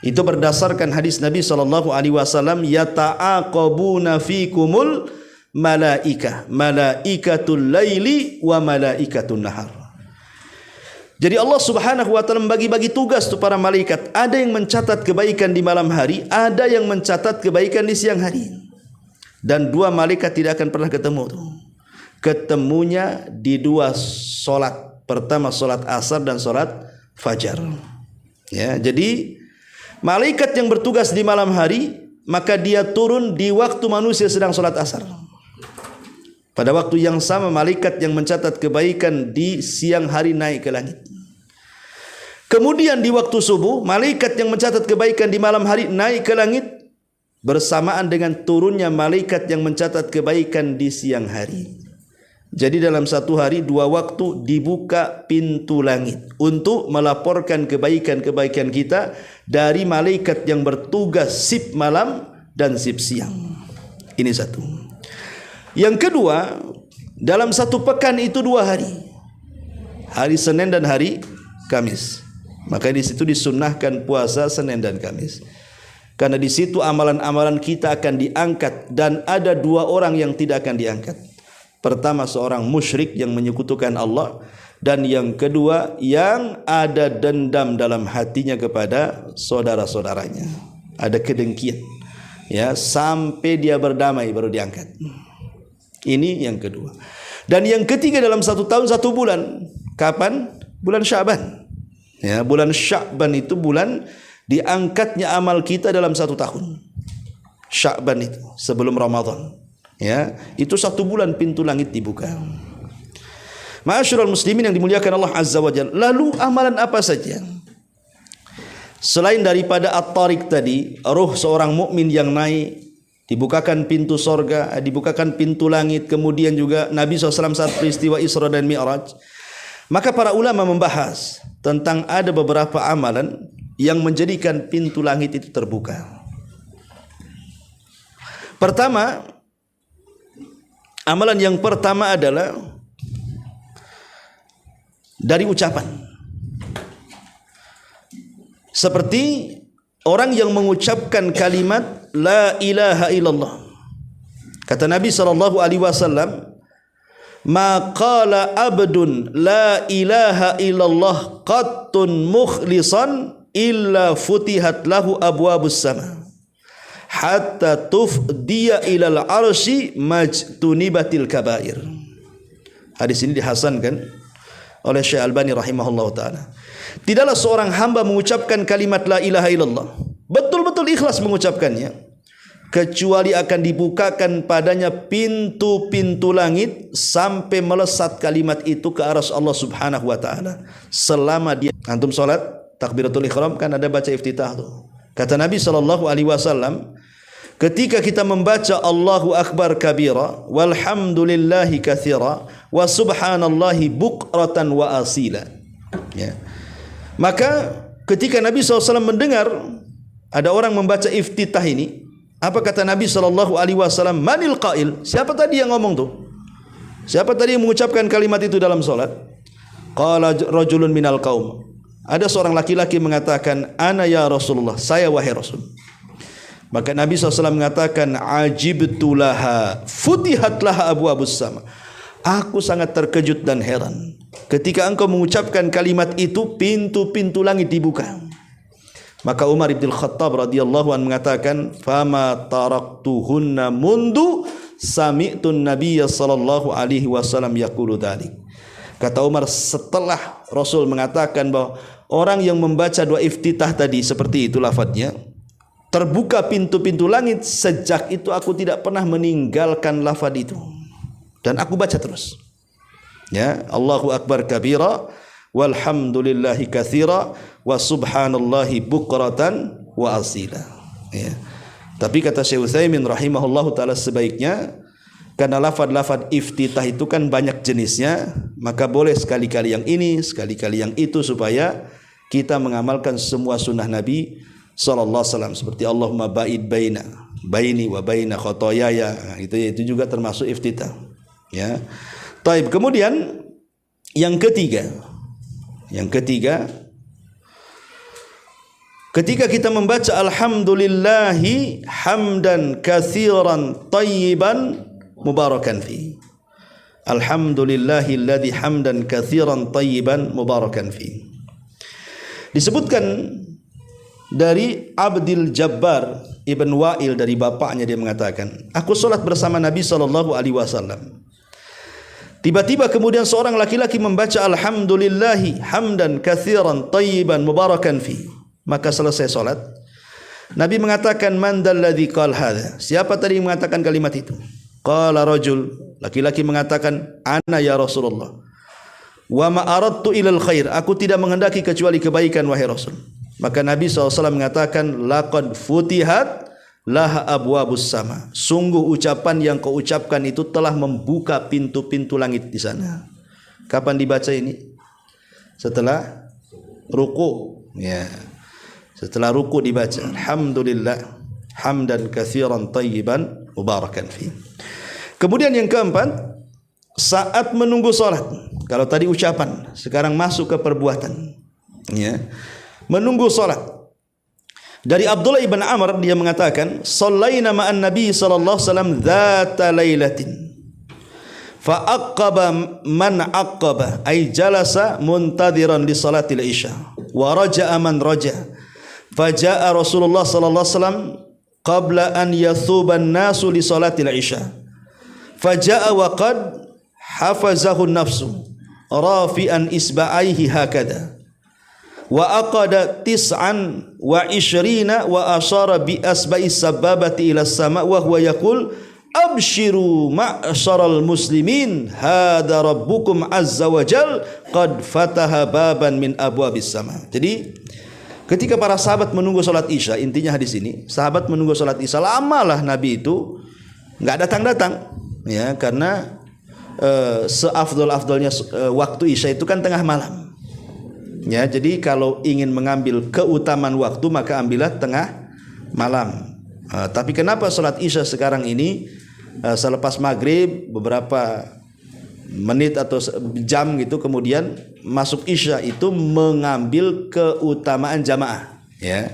Itu berdasarkan hadis Nabi SAW, yata'aqabuna fikumul malaikatul laili wa malaikatul nahar. Jadi Allah Subhanahu wa taala membagi-bagi tugas tu para malaikat. Ada yang mencatat kebaikan di malam hari, ada yang mencatat kebaikan di siang hari. Dan 2 malaikat tidak akan pernah ketemu tuh. Ketemunya di 2 solat. Pertama solat asar dan solat fajar. Ya, jadi malaikat yang bertugas di malam hari, maka dia turun di waktu manusia sedang solat asar. Pada waktu yang sama malaikat yang mencatat kebaikan di siang hari naik ke langit. Kemudian di waktu subuh, malaikat yang mencatat kebaikan di malam hari naik ke langit bersamaan dengan turunnya malaikat yang mencatat kebaikan di siang hari. Jadi dalam 1 hari 2 waktu dibuka pintu langit untuk melaporkan kebaikan-kebaikan kita dari malaikat yang bertugas sip malam dan sip siang. Ini satu. Yang kedua, dalam 1 pekan itu 2 hari. Hari Senin dan hari Kamis. Maka di situ disunnahkan puasa Senin dan Kamis. Karena di situ amalan-amalan kita akan diangkat, dan ada 2 orang yang tidak akan diangkat. Pertama, seorang musyrik yang menyekutukan Allah, dan yang kedua yang ada dendam dalam hatinya kepada saudara-saudaranya, ada kedengkian, ya, sampai dia berdamai baru diangkat. Ini yang kedua. Dan yang ketiga dalam satu tahun satu bulan. Kapan? Bulan Sya'ban. Ya, bulan Sya'ban itu bulan diangkatnya amal kita dalam satu tahun. Sya'ban itu sebelum Ramadan. Ya, itu satu bulan pintu langit dibuka. Ma'asyiral muslimin yang dimuliakan Allah Azza wa Jalla. Lalu amalan apa saja? Selain daripada at-tariq tadi, ruh seorang mukmin yang naik, dibukakan pintu sorga, dibukakan pintu langit, kemudian juga Nabi SAW saat peristiwa Isra dan Mi'raj, maka para ulama membahas tentang ada beberapa amalan yang menjadikan pintu langit itu terbuka. Pertama, amalan yang pertama adalah dari ucapan. Seperti orang yang mengucapkan kalimat la ilaha illallah. Kata Nabi SAW, ma qala abdun la ilaha illallah qattun mukhlisan illa futihat lahu abwabus sama hatta tufdiya ilal arsy majtunibatil kabair. Hadis ini dihasankan oleh Syekh Albani rahimahullah ta'ala. Tidaklah seorang hamba mengucapkan kalimat la ilaha illallah, betul-betul ikhlas mengucapkannya, kecuali akan dibukakan padanya pintu-pintu langit sampai melesat kalimat itu ke arsy Allah subhanahu wa ta'ala. Selama dia, antum salat takbiratul ihram kan ada baca iftitah tuh. Kata Nabi SAW, ketika kita membaca Allahu Akbar kabira walhamdulillahi katsira wa subhanallahi bukratan wa asila, ya, maka ketika Nabi SAW mendengar ada orang membaca iftitah ini, apa kata Nabi SAW? Manil qail? Siapa tadi yang ngomong tuh? Siapa tadi yang mengucapkan kalimat itu dalam solat? Qala rajulun minal qaum. Ada seorang laki-laki mengatakan, ana ya Rasulullah, saya wahai Rasul. Maka Nabi SAW mengatakan, ajibtu laha futihat laha abwabus sama. Aku sangat terkejut dan heran ketika engkau mengucapkan kalimat itu, pintu-pintu langit dibuka. Maka Umar bin Khattab radhiyallahu anhu mengatakan, fama taraktuhunna mundu sami'tun nabiyya sallallahu alaihi wasallam yaqulu dzalik. Kata Umar, setelah Rasul mengatakan bahwa orang yang membaca doa iftitah tadi seperti itu lafadznya, terbuka pintu-pintu langit, sejak itu aku tidak pernah meninggalkan lafadz itu dan aku baca terus. Ya, Allahu Akbar kabira walhamdulillahi katsira wa subhanallahi bukratan wa asila. Ya. Tapi kata Syekh Utsaimin rahimahullahu taala, sebaiknya karena lafadz-lafadz iftitah itu kan banyak jenisnya, maka boleh sekali-kali yang ini, sekali-kali yang itu, supaya kita mengamalkan semua sunnah Nabi sallallahu alaihi wasallam, seperti Allahumma ba'id baini wa baina khotoyaya, itu juga termasuk iftitah. Ya. Taib. Kemudian yang ketiga, ketika kita membaca alhamdulillahi hamdan katsiran tayyiban mubarakan fi. Alhamdulillahilladzi hamdan katsiran tayyiban mubarakan fi. Disebutkan dari Abdul Jabbar Ibn Wa'il, dari bapaknya, dia mengatakan, aku salat bersama Nabi SAW. Tiba-tiba kemudian seorang laki-laki membaca alhamdulillahi hamdan katsiran tayyiban mubarakan fi. Maka selesai salat, Nabi mengatakan, man dalladzi qala hadza? Siapa tadi yang mengatakan kalimat itu? Qala rajul, laki-laki mengatakan, ana ya Rasulullah. Wa ma aradtu ilal khair, aku tidak menghendaki kecuali kebaikan wahai Rasul. Maka Nabi SAW mengatakan, laqad futihat laha abwabus sama. Sungguh ucapan yang kau ucapkan itu telah membuka pintu-pintu langit di sana. Kapan dibaca ini? Setelah ruku. Ya. Setelah ruku dibaca. Alhamdulillah hamdan katsiran tayyiban mubarakan fi. Kemudian yang keempat, saat menunggu salat. Kalau tadi ucapan, sekarang masuk ke perbuatan. Ya. Menunggu salat. Dari Abdullah ibn Amr, dia mengatakan, sallaina ma'an Nabi sallallahu alaihi wasallam dzata lailatin fa aqaba man aqaba, ay jalasa muntadiran li salatil isya wa raja'a man raja'a, fa jaa Rasulullah sallallahu alaihi wasallam qabla an yathuba an-nasu li salatil isya faja'a wa qad hafazahu nafsu rafi'an isba'aihi hakadha wa aqada tis'an wa ishrina wa asyara bi asba'i sababati ila sama wa huwa yaqul abshiru ma'syaral muslimin hadza rabbukum azza wa jal qad fataha baban min abwabis sama. Jadi ketika para sahabat menunggu salat Isya, intinya hadis ini, sahabat menunggu salat Isya, lamalah Nabi itu enggak datang-datang ya, karena seafdol-afdolnya waktu Isya itu kan tengah malam. Ya, jadi kalau ingin mengambil keutamaan waktu maka ambillah tengah malam. Tapi kenapa salat Isya sekarang ini selepas maghrib beberapa menit atau jam gitu kemudian masuk Isya itu mengambil keutamaan jamaah ya.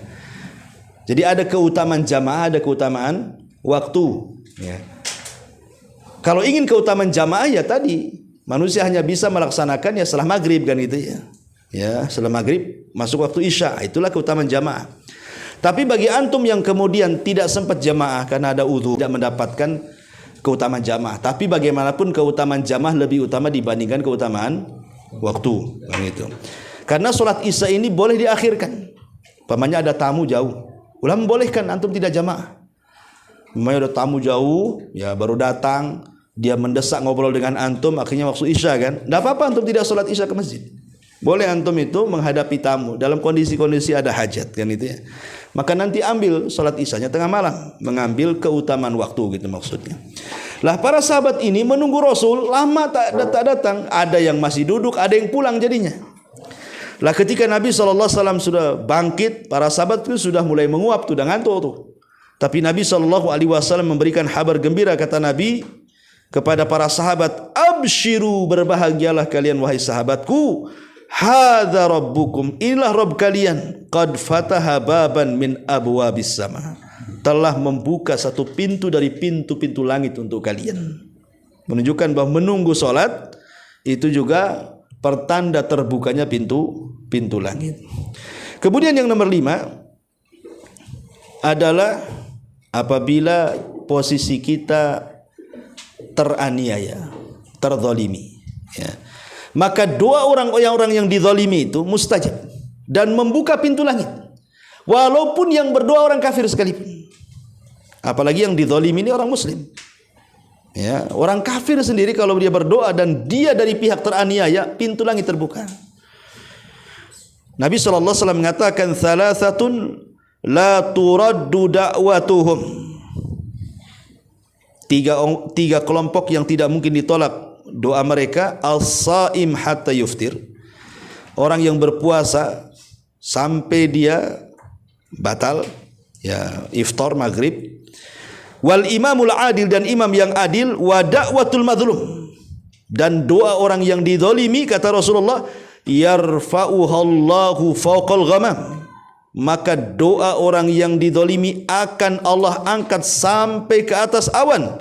Jadi ada keutamaan jamaah, ada keutamaan waktu ya. Kalau ingin keutamaan jamaah ya tadi manusia hanya bisa melaksanakan ya setelah maghrib kan gitu ya. Ya, setelah maghrib masuk waktu Isya, itulah keutamaan jamaah. Tapi bagi antum yang kemudian tidak sempat jamaah karena ada uzur, tidak mendapatkan keutamaan jamaah. Tapi bagaimanapun keutamaan jamaah lebih utama dibandingkan keutamaan waktu, begitu. Karena sholat Isya ini boleh diakhirkan. Pamannya ada tamu jauh, ulama bolehkan antum tidak jamaah. Pamannya ada tamu jauh, ya baru datang, dia mendesak ngobrol dengan antum, akhirnya waktu Isya kan, tidak apa-apa antum tidak sholat Isya ke masjid. Boleh antum itu menghadapi tamu dalam kondisi-kondisi ada hajat kan itu ya. Maka nanti ambil salat Isyanya tengah malam, mengambil keutamaan waktu gitu maksudnya. Lah para sahabat ini menunggu Rasul lama tak datang, ada yang masih duduk, ada yang pulang jadinya. Lah ketika Nabi SAW sudah bangkit, para sahabat itu sudah mulai menguap, sudah ngantuk tuh. Tapi Nabi SAW memberikan kabar gembira, kata Nabi kepada para sahabat, abshiru, berbahagialah kalian wahai sahabatku. Hadza rabbukum, inilah Rabb kalian, qad fataha baban min abwabis sama, telah membuka satu pintu dari pintu-pintu langit untuk kalian. Menunjukkan bahwa menunggu salat itu juga pertanda terbukanya pintu langit. Kemudian yang nomor 5 adalah apabila posisi kita teraniaya, terzalimi ya. Maka doa orang yang dizalimi itu mustajab dan membuka pintu langit. Walaupun yang berdoa orang kafir sekalipun. Apalagi yang dizalimi ini orang muslim. Ya, orang kafir sendiri kalau dia berdoa dan dia dari pihak teraniaya, pintu langit terbuka. Nabi SAW mengatakan thalathatun la turaddu da'watuhum. Tiga kelompok yang tidak mungkin ditolak doa mereka, al-saim hatta yuftir, orang yang berpuasa sampai dia batal ya iftar maghrib, wal imamul adil, dan imam yang adil, wa da'watul madhlum, dan doa orang yang dizalimi, kata Rasulullah, yarfa'uhallahu fawqal ghamam, maka doa orang yang dizalimi akan Allah angkat sampai ke atas awan.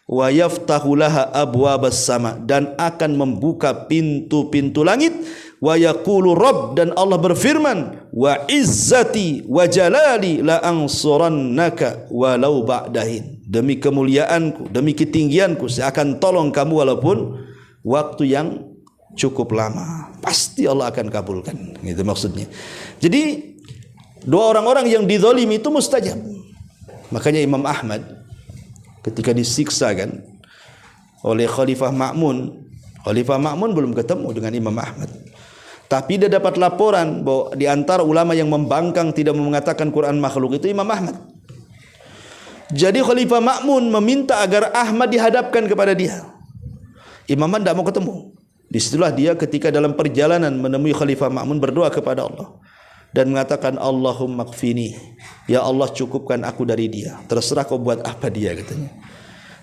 Wa yaftahu laha abwabas sama, dan akan membuka pintu-pintu langit. Wa yaqulu Rabb, dan Allah berfirman, wa izzati wa jalali la ansurannaka walau ba'dahin, demi kemuliaanku, demi ketinggianku, saya akan tolong kamu walaupun waktu yang cukup lama. Pasti Allah akan kabulkan, gitu maksudnya. Jadi doa orang-orang yang dizalimi itu mustajab. Makanya Imam Ahmad ketika disiksa kan oleh Khalifah Ma'mun, Khalifah Ma'mun belum ketemu dengan Imam Ahmad, tapi dia dapat laporan bahwa di antara ulama yang membangkang tidak mengatakan Quran makhluk itu Imam Ahmad. Jadi Khalifah Ma'mun meminta agar Ahmad dihadapkan kepada dia. Imam Ahmad tidak mau ketemu. Disitulah dia ketika dalam perjalanan menemui Khalifah Ma'mun berdoa kepada Allah dan mengatakan, Allahumma kfini, ya Allah cukupkan aku dari dia, terserah kau buat apa dia, katanya.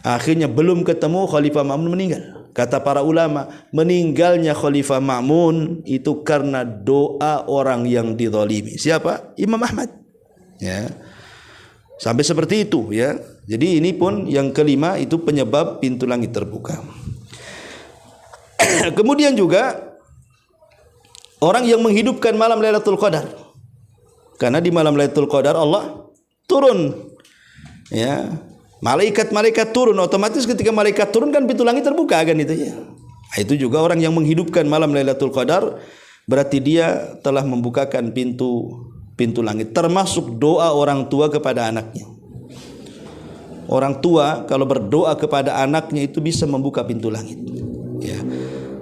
Akhirnya belum ketemu, Khalifah Ma'mun meninggal. Kata para ulama, meninggalnya Khalifah Ma'mun itu karena doa orang yang dizalimi. Siapa? Imam Ahmad ya. Sampai seperti itu ya. Jadi ini pun yang kelima, itu penyebab pintu langit terbuka. Kemudian juga orang yang menghidupkan malam Lailatul Qadar, karena di malam Lailatul Qadar Allah turun ya Malaikat-malaikat turun, otomatis ketika malaikat turun kan pintu langit terbuka kan itu ya. Nah, itu juga orang yang menghidupkan malam Lailatul Qadar berarti dia telah membukakan pintu langit, termasuk doa orang tua kepada anaknya. Orang tua kalau berdoa kepada anaknya itu bisa membuka pintu langit ya.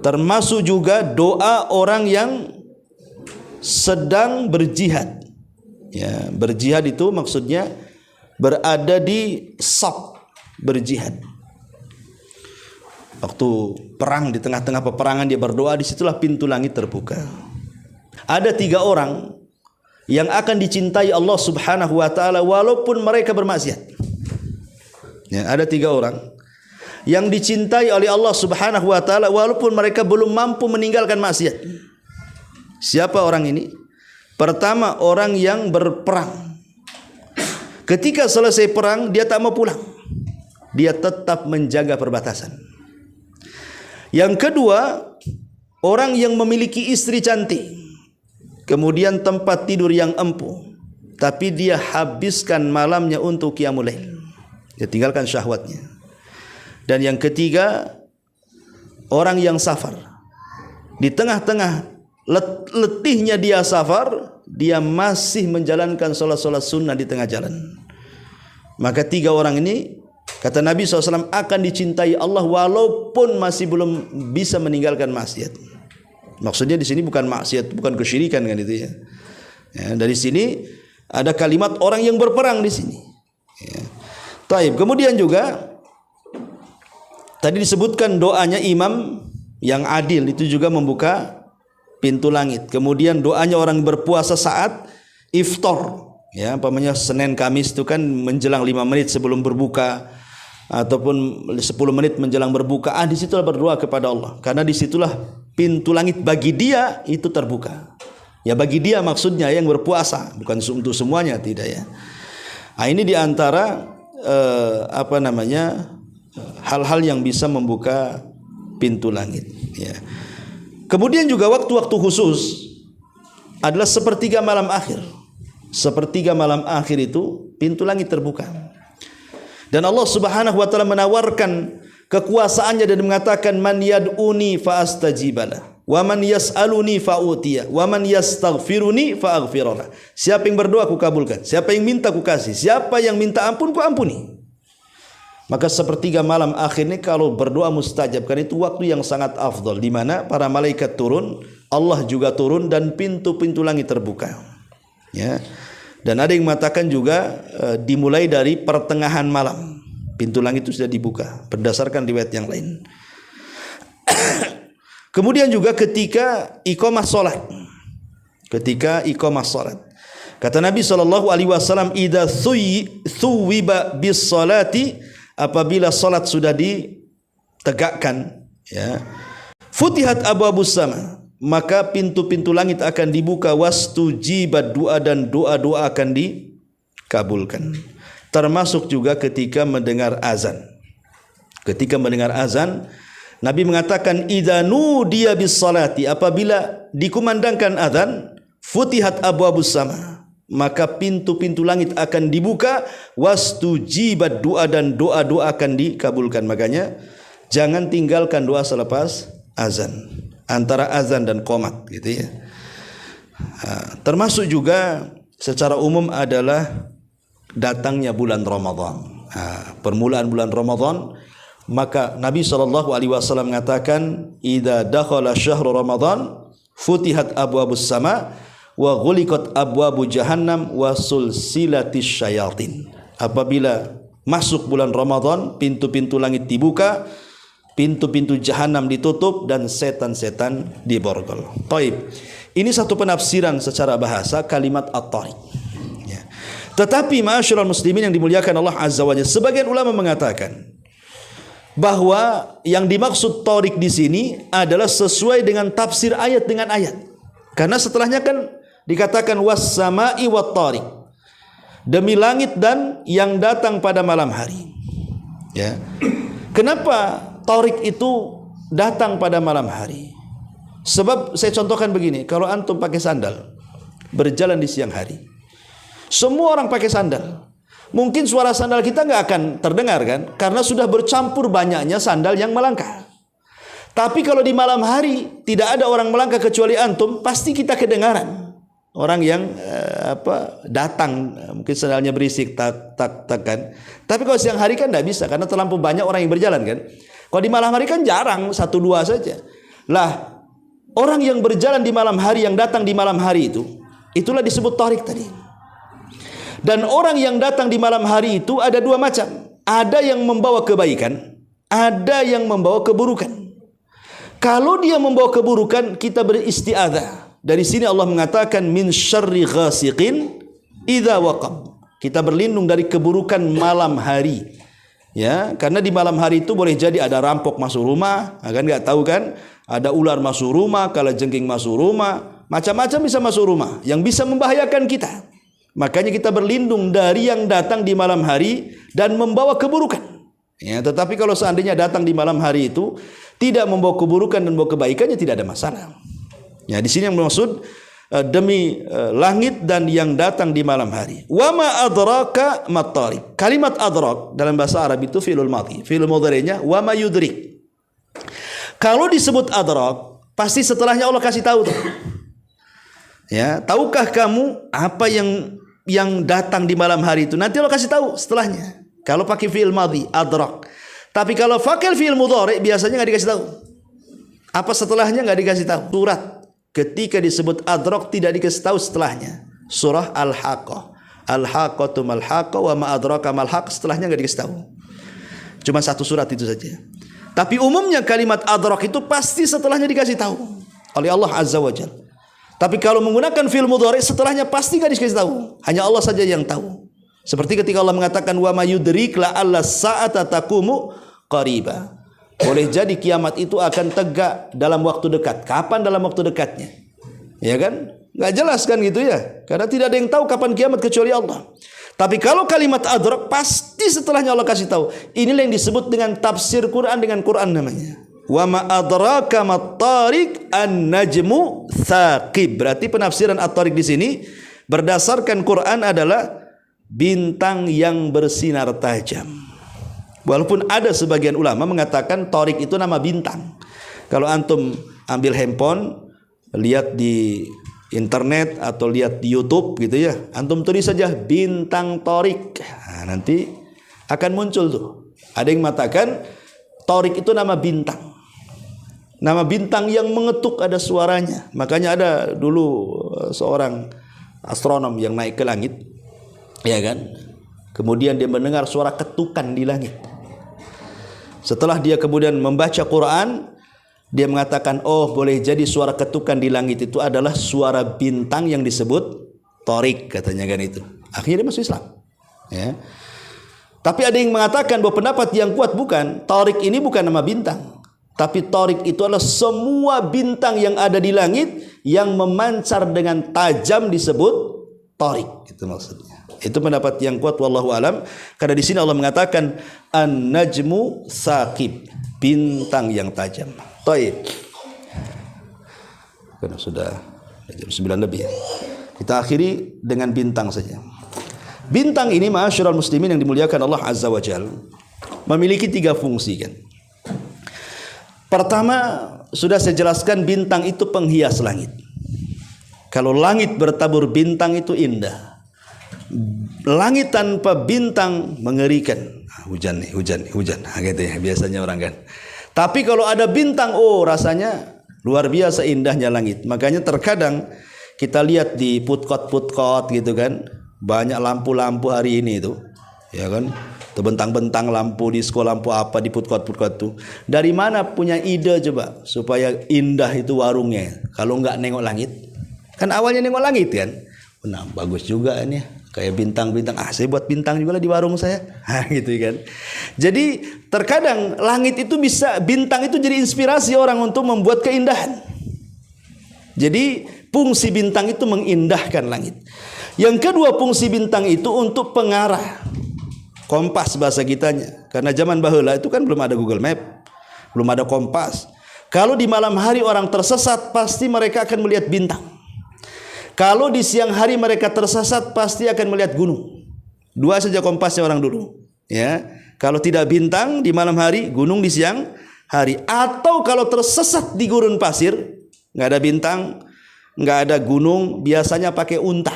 Termasuk juga doa orang yang sedang berjihad ya. Berjihad itu maksudnya berada di saf berjihad. Waktu perang, di tengah-tengah peperangan dia berdoa, disitulah pintu langit terbuka. Ada 3 orang yang akan dicintai Allah Subhanahu wa ta'ala walaupun mereka bermaksiat ya. Ada 3 orang yang dicintai oleh Allah Subhanahu wa ta'ala walaupun mereka belum mampu meninggalkan maksiat. Siapa orang ini? Pertama, orang yang berperang. Ketika selesai perang dia tak mau pulang, dia tetap menjaga perbatasan. Yang kedua, orang yang memiliki istri cantik, kemudian tempat tidur yang empuk, tapi dia habiskan malamnya untuk qiyamul lail, dia tinggalkan syahwatnya. Dan yang ketiga, orang yang safar, di tengah-tengah letihnya dia safar, dia masih menjalankan sholat-sholat sunnah di tengah jalan. Maka 3 orang ini kata Nabi SAW akan dicintai Allah walaupun masih belum bisa meninggalkan maksiat. Maksudnya di sini bukan maksiat, bukan kesyirikan kan itu ya. Dari sini ada kalimat orang yang berperang di sini. Ya. Taib. Kemudian juga tadi disebutkan doanya imam yang adil itu juga membuka pintu langit. Kemudian doanya orang berpuasa saat iftar. Ya, umpamanya Senin Kamis itu kan menjelang 5 menit sebelum berbuka ataupun 10 menit menjelang berbuka, di situlah berdoa kepada Allah. Karena disitulah pintu langit bagi dia itu terbuka. Ya bagi dia maksudnya yang berpuasa, bukan untuk semuanya, tidak ya. Nah, ini diantara hal-hal yang bisa membuka pintu langit. Ya. Kemudian juga waktu-waktu khusus adalah sepertiga malam akhir. Sepertiga malam akhir itu pintu langit terbuka. Dan Allah Subhanahu wa taala menawarkan kekuasaannya dan mengatakan man yad'uni fa astajibala wa man yas'aluni fa utiya wa man yastaghfiruni fa aghfirlah. Siapa yang berdoa aku kabulkan, siapa yang minta aku kasih, siapa yang minta ampun ku ampuni. Maka sepertiga malam akhir ini kalau berdoa mustajab, kan itu waktu yang sangat afdal, di mana para malaikat turun, Allah juga turun dan pintu-pintu langit terbuka. Ya. Dan ada yang mengatakan juga dimulai dari pertengahan malam pintu langit itu sudah dibuka berdasarkan riwayat yang lain. Kemudian juga ketika iqamah salat, kata Nabi SAW, idza thuwiba bis salati, apabila salat sudah ditegakkan ya, futihat abwabus sama, maka pintu-pintu langit akan dibuka, wastujibat doa, dan doa-doa akan dikabulkan. Termasuk juga ketika mendengar azan. Ketika mendengar azan, Nabi mengatakan idza nudiya bis salati, apabila dikumandangkan azan, futihat abwabus sama, maka pintu-pintu langit akan dibuka, wastujibat doa, dan doa-doa akan dikabulkan. Makanya jangan tinggalkan doa selepas azan, antara azan dan qomat gitu ya. Termasuk juga secara umum adalah datangnya bulan Ramadan. Permulaan bulan Ramadan, maka Nabi SAW mengatakan idza dakhala syahrul Ramadan futihat abwabus sama wa ghuliqat abwabu jahannam wa sulsilatis syayatin. Apabila masuk bulan Ramadan, pintu-pintu langit dibuka, pintu-pintu jahanam ditutup, dan setan-setan diborgol. Taib. Ini satu penafsiran secara bahasa kalimat at-tariq. Ya. Tetapi ma'asyiral muslimin yang dimuliakan Allah Azza wa Jalla, sebagian ulama mengatakan bahwa yang dimaksud tariq di sini adalah sesuai dengan tafsir ayat dengan ayat. Karena setelahnya kan dikatakan was-sama'i wat-tariq, demi langit dan yang datang pada malam hari. Ya. Kenapa tariq itu datang pada malam hari? Sebab saya contohkan begini, kalau antum pakai sandal berjalan di siang hari, semua orang pakai sandal, mungkin suara sandal kita nggak akan terdengar kan, karena sudah bercampur banyaknya sandal yang melangkah. Tapi kalau di malam hari tidak ada orang melangkah kecuali antum, pasti kita kedengaran orang yang datang, mungkin sandalnya berisik tak tak tak kan. Tapi kalau siang hari kan tidak bisa karena terlampau banyak orang yang berjalan kan. Kalau di malam hari kan jarang, 1-2 saja. Lah, orang yang berjalan di malam hari, yang datang di malam hari itulah disebut tarik tadi. Dan orang yang datang di malam hari itu ada 2 macam. Ada yang membawa kebaikan, ada yang membawa keburukan. Kalau dia membawa keburukan, kita beristi'adzah. Dari sini Allah mengatakan min syarri ghasiqin idza waqab. Kita berlindung dari keburukan malam hari. Ya, karena di malam hari itu boleh jadi ada rampok masuk rumah, kan enggak tahu kan? Ada ular masuk rumah, kalajengking masuk rumah, macam-macam bisa masuk rumah yang bisa membahayakan kita. Makanya kita berlindung dari yang datang di malam hari dan membawa keburukan. Ya, tetapi kalau seandainya datang di malam hari itu tidak membawa keburukan dan membawa kebaikannya, tidak ada masalah. Ya, di sini yang maksud demi langit dan yang datang di malam hari. Wa ma adraka mat-tariq. Kalimat adrak dalam bahasa Arab itu fi'lul madhi. Fi'lul mudhari'nya wa ma yudrik. Kalau disebut adrak, pasti setelahnya Allah kasih tahu tuh. Ya, tahukah kamu apa yang datang di malam hari itu? Nanti Allah kasih tahu setelahnya. Kalau pakai fi'il madhi, adrak. Tapi kalau pakai fi'il mudhari' biasanya enggak dikasih tahu. Apa setelahnya enggak dikasih tahu. Surat ketika disebut adrak tidak dikasih tahu setelahnya. Surah Al-Haqqah. Al-Haqqatu mal-Haqqah wa ma adraka mal-Haqq, setelahnya enggak dikasih tahu. Cuma 1 surat itu saja. Tapi umumnya kalimat adrak itu pasti setelahnya dikasih tahu oleh Allah Azza wa Jalla. Tapi kalau menggunakan fi'il mudhari setelahnya pasti enggak dikasih tahu. Hanya Allah saja yang tahu. Seperti ketika Allah mengatakan wa ma yudrik la alla sa'ata taqumu qariba. Boleh jadi kiamat itu akan tegak dalam waktu dekat. Kapan dalam waktu dekatnya? Ya kan? Enggak jelas kan gitu ya. Karena tidak ada yang tahu kapan kiamat kecuali Allah. Tapi kalau kalimat adrak pasti setelahnya Allah kasih tahu. Inilah yang disebut dengan tafsir Quran dengan Quran namanya. Wa ma adraka mat-tariq an-najmu tsaqib. Berarti penafsiran at-tariq di sini berdasarkan Quran adalah bintang yang bersinar tajam. Walaupun ada sebagian ulama mengatakan Tariq itu nama bintang. Kalau antum ambil handphone, lihat di internet atau lihat di YouTube gitu ya, antum tulis saja bintang Tariq. Nah, nanti akan muncul tuh. Ada yang mengatakan Tariq itu nama bintang. Nama bintang yang mengetuk, ada suaranya. Makanya ada dulu seorang astronom yang naik ke langit, ya kan? Kemudian dia mendengar suara ketukan di langit. Setelah dia kemudian membaca Quran, dia mengatakan, oh boleh jadi suara ketukan di langit itu adalah suara bintang yang disebut Tariq, katanya kan itu. Akhirnya dia masuk Islam. Ya. Tapi ada yang mengatakan bahwa pendapat yang kuat bukan, Tariq ini bukan nama bintang. Tapi Tariq itu adalah semua bintang yang ada di langit yang memancar dengan tajam disebut Tariq. Itu maksudnya. Itu pendapat yang kuat wallahu alam, karena di sini Allah mengatakan an-najmu tsaqib, bintang yang tajam. Baik. Karena sudah jam 9 lebih. Kita akhiri dengan bintang saja. Bintang ini ma'asyiral muslimin yang dimuliakan Allah Azza wa Jalla memiliki 3 fungsi kan. Pertama, sudah saya jelaskan bintang itu penghias langit. Kalau langit bertabur bintang itu indah. Langit tanpa bintang mengerikan. Hujan nih, hujan. Gitu ya biasanya orang kan. Tapi kalau ada bintang, oh rasanya luar biasa indahnya langit. Makanya terkadang kita lihat di putkot gitu kan, banyak lampu-lampu hari ini itu, ya kan? Terbentang-bentang lampu di sekolah, lampu apa di putkot tuh. Dari mana punya ide coba supaya indah itu warungnya? Kalau nggak nengok langit, kan awalnya nengok langit kan. Nah, bagus juga ini, kayak bintang-bintang. Saya buat bintang juga lah di warung saya. Gitu kan. Jadi terkadang langit itu bisa, bintang itu jadi inspirasi orang untuk membuat keindahan. Jadi fungsi bintang itu mengindahkan langit. Yang kedua, fungsi bintang itu untuk pengarah. Kompas bahasa kitanya. Karena zaman baheula itu kan belum ada Google Map, belum ada kompas. Kalau di malam hari orang tersesat, pasti mereka akan melihat bintang. Kalau di siang hari mereka tersesat, pasti akan melihat gunung. Dua saja kompasnya orang dulu. Ya, kalau tidak bintang di malam hari, gunung di siang hari. Atau kalau tersesat di gurun pasir, nggak ada bintang, nggak ada gunung, biasanya pakai unta.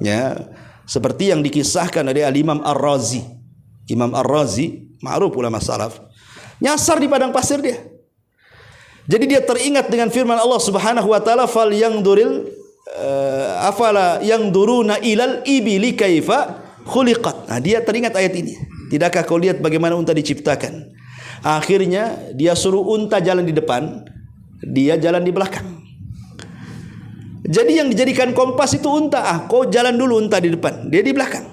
Ya, seperti yang dikisahkan oleh Al-Imam Ar-Razi. Imam Ar-Razi, ma'ruf ulama salaf, nyasar di padang pasir dia. Jadi dia teringat dengan firman Allah Subhanahu wa taala, fal yangduril afala yangduruna ilal ibili kaifa khuliqat. Nah, dia teringat ayat ini. Tidakkah kau lihat bagaimana unta diciptakan? Akhirnya dia suruh unta jalan di depan, dia jalan di belakang. Jadi yang dijadikan kompas itu unta. Kau jalan dulu, unta di depan, dia di belakang.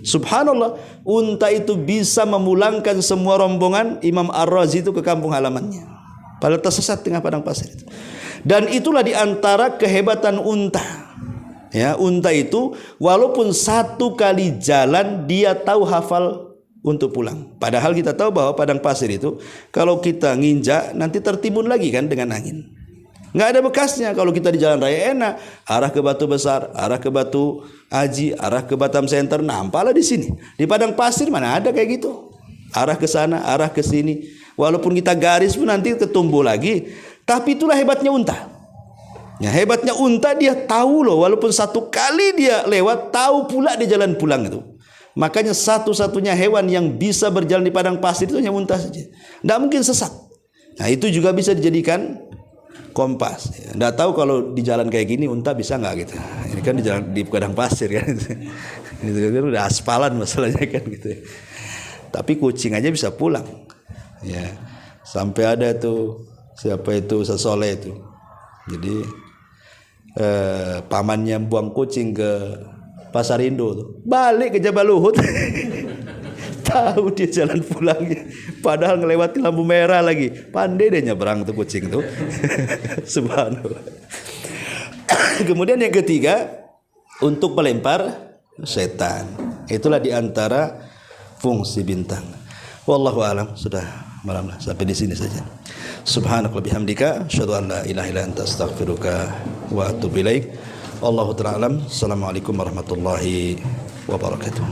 Subhanallah, unta itu bisa memulangkan semua rombongan Imam Ar-Razi itu ke kampung halamannya. Padahal tersesat tengah padang pasir itu. Dan itulah diantara kehebatan unta. Ya, unta itu walaupun satu kali jalan dia tahu hafal untuk pulang. Padahal kita tahu bahwa padang pasir itu kalau kita nginjak nanti tertimbun lagi kan dengan angin. Nggak ada bekasnya. Kalau kita di jalan raya enak, arah ke Batu Besar, arah ke Batu Aji, arah ke Batam Center, nampaklah di sini. Di padang pasir mana ada kayak gitu. Arah ke sana, arah ke sini. Walaupun kita garis pun nanti ketumbuh lagi. Tapi itulah hebatnya unta. Ya, hebatnya unta, dia tahu loh, walaupun satu kali dia lewat, tahu pula dia jalan pulang itu. Makanya satu-satunya hewan yang bisa berjalan di padang pasir itu hanya unta saja. Tidak mungkin sesat. Nah, itu juga bisa dijadikan kompas. Tidak tahu kalau di jalan kayak gini unta bisa nggak gitu. Ini kan di jalan di padang pasir kan. Itu kan udah aspalan masalahnya kan gitu. Tapi kucing aja bisa pulang. Ya, sampai ada tuh siapa itu Sesoleh itu. Jadi pamannya buang kucing ke Pasar Indo tuh. Balik ke Jabal Uhud. Tahu dia jalan pulangnya. Padahal ngelewati lampu merah lagi. Pandai dia nyebrang tuh kucing tuh. Subhanallah. Kemudian yang ketiga, untuk melempar setan. Itulah diantara fungsi bintang. Wallahu alam. Sudah malam lah, sampai di sini saja. Subhanaka bihamdika asyhadu an la ilaha illa anta astaghfiruka wa atubu ilaik. Wallahu ta'ala alam. Assalamualaikum warahmatullahi wabarakatuh.